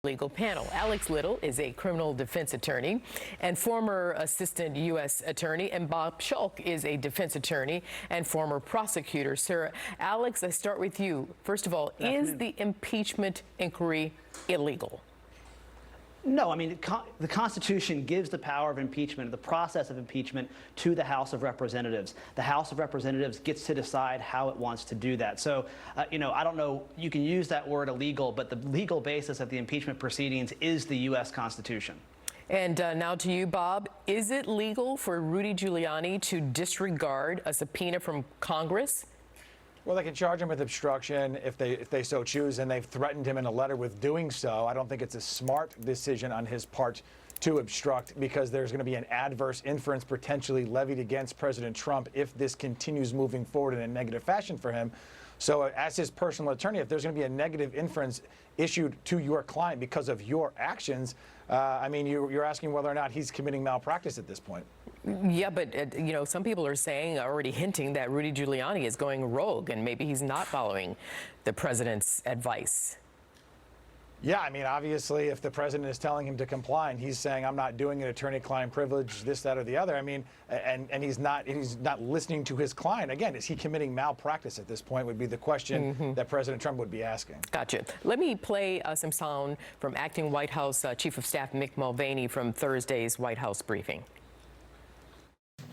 Legal panel. Alex Little is a criminal defense attorney and former assistant U.S. attorney, and Bob Schulk is a defense attorney and former prosecutor. Sir, Alex, I start with you. First of all, is the impeachment inquiry illegal? No, I mean, the Constitution gives the power of impeachment, the process of impeachment, to the House of Representatives. The House of Representatives gets to decide how it wants to do that. So, I don't know, you can use that word illegal, but the legal basis of the impeachment proceedings is the U.S. Constitution. And now to you, Bob. Is it legal for Rudy Giuliani to disregard a subpoena from Congress? Well, they can charge him with obstruction if they so choose, and they've threatened him in a letter with doing so. I don't think it's a smart decision on his part to obstruct, because there's going to be an adverse inference potentially levied against President Trump if this continues moving forward in a negative fashion for him. So as his personal attorney, if there's going to be a negative inference issued to your client because of your actions, I mean, you're asking whether or not he's committing malpractice at this point. Yeah, but, some people are saying, already hinting that Rudy Giuliani is going rogue and maybe he's not following the president's advice. Yeah, I mean, obviously, if the president is telling him to comply and he's saying, I'm not doing an attorney-client privilege, this, that, or the other, I mean, and he's not listening to his client. Again, is he committing malpractice at this point would be the question that President Trump would be asking. Gotcha. Let me play some sound from acting White House Chief of Staff Mick Mulvaney from Thursday's White House briefing.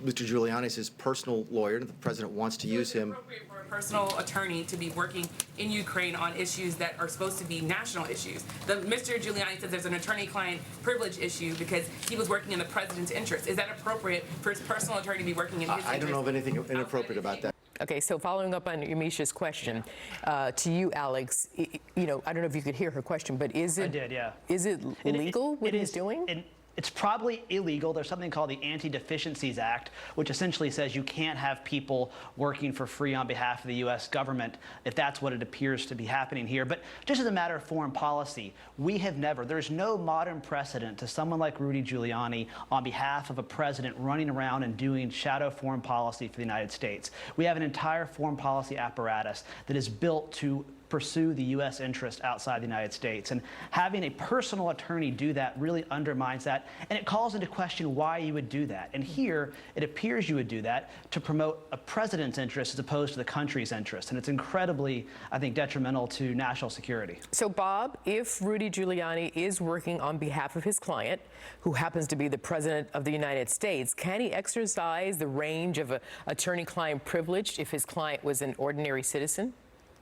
Mr. Giuliani is his personal lawyer, and the president wants to use him. It's appropriate for a personal attorney to be working in Ukraine on issues that are supposed to be national issues. Mr. Giuliani says there's an attorney-client privilege issue because he was working in the president's interest. Is that appropriate for his personal attorney to be working in his interest? I don't know of anything inappropriate about that. Okay, so following up on Yamisha's question, to you, Alex, I don't know if you could hear her question, but is it? I did, yeah. Is it legal what he's doing? It's probably illegal. There's something called the Anti-Deficiencies Act, which essentially says you can't have people working for free on behalf of the U.S. government, if that's what it appears to be happening here. But just as a matter of foreign policy, there's no modern precedent to someone like Rudy Giuliani on behalf of a president running around and doing shadow foreign policy for the United States. We have an entire foreign policy apparatus that is built to pursue the U.S. interest outside the United States. And having a personal attorney do that really undermines that, and it calls into question why you would do that. And here, it appears you would do that to promote a president's interest as opposed to the country's interest. And it's incredibly, I think, detrimental to national security. So, Bob, if Rudy Giuliani is working on behalf of his client, who happens to be the president of the United States, can he exercise the range of attorney-client privilege if his client was an ordinary citizen?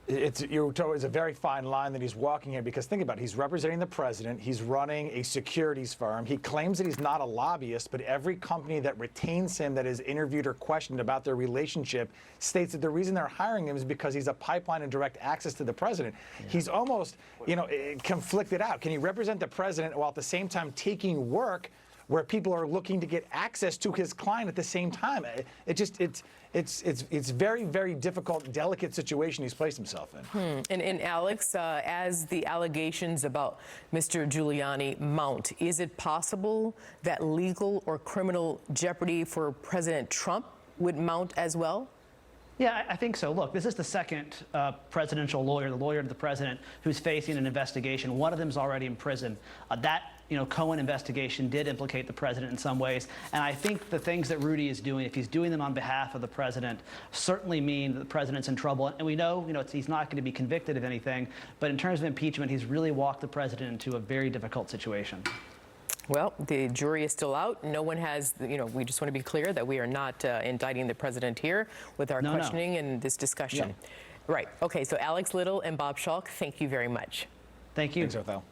It's a very fine line that he's walking here, because think about it. He's representing the president. He's running a securities firm. He claims that he's not a lobbyist, but every company that retains him, that is interviewed or questioned about their relationship, states that the reason they're hiring him is because he's a pipeline and direct access to the president. Yeah. He's almost, conflicted out. Can he represent the president while at the same time taking work where people are looking to get access to his client at the same time? It's very, very difficult, delicate situation he's placed himself in. And Alex, as the allegations about Mr. Giuliani mount, is it possible that legal or criminal jeopardy for President Trump would mount as well? Yeah, I think so. Look, this is the second presidential lawyer, the lawyer to the president, who's facing an investigation. One of them is already in prison. That Cohen investigation did implicate the president in some ways. And I think the things that Rudy is doing, if he's doing them on behalf of the president, certainly mean that the president's in trouble. And we know, he's not going to be convicted of anything. But in terms of impeachment, he's really walked the president into a very difficult situation. Well, the jury is still out. No one has, we just want to be clear that we are not indicting the president here with our questioning and this discussion. Yeah. Right. Okay, so Alex Little and Bob Schulk, thank you very much. Thank you. Thanks, Othel.